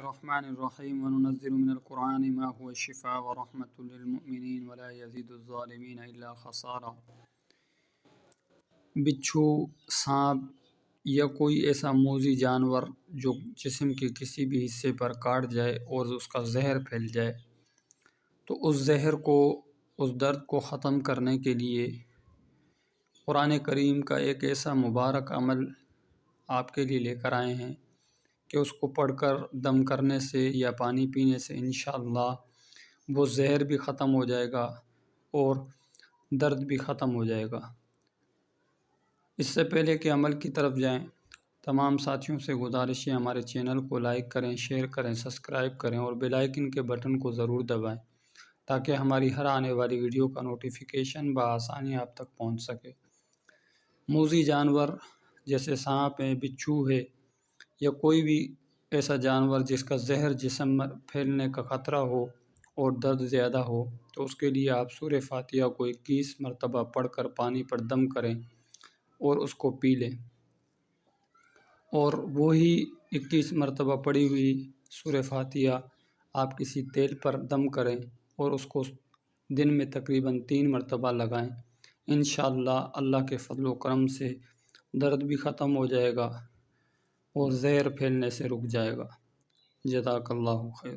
الرحمن الرحیم وننزل من القرآن ما هو شفاء ورحمۃ للمؤمنین ولا یزید الظالمین الا خسارا۔ بچھو، سانپ یا کوئی ایسا موذی جانور جو جسم کے کسی بھی حصے پر کاٹ جائے اور اس کا زہر پھیل جائے، تو اس زہر کو، اس درد کو ختم کرنے کے لیے قرآن کریم کا ایک ایسا مبارک عمل آپ کے لیے لے کر آئے ہیں کہ اس کو پڑھ کر دم کرنے سے یا پانی پینے سے انشاءاللہ وہ زہر بھی ختم ہو جائے گا اور درد بھی ختم ہو جائے گا۔ اس سے پہلے کہ عمل کی طرف جائیں، تمام ساتھیوں سے گزارش ہے ہمارے چینل کو لائک کریں، شیئر کریں، سبسکرائب کریں اور بیل آئیکن کے بٹن کو ضرور دبائیں تاکہ ہماری ہر آنے والی ویڈیو کا نوٹیفیکیشن بآسانی آپ تک پہنچ سکے۔ موذی جانور جیسے سانپ ہے، بچھو ہے یا کوئی بھی ایسا جانور جس کا زہر جسم میں پھیلنے کا خطرہ ہو اور درد زیادہ ہو، تو اس کے لیے آپ سورہ فاتحہ کو 21 مرتبہ پڑھ کر پانی پر دم کریں اور اس کو پی لیں، اور وہی 21 مرتبہ پڑھی ہوئی سورہ فاتحہ آپ کسی تیل پر دم کریں اور اس کو دن میں تقریباً 3 مرتبہ لگائیں۔ انشاءاللہ اللہ کے فضل و کرم سے درد بھی ختم ہو جائے گا اور زہر پھیلنے سے رک جائے گا۔ جزاک اللہ خیر۔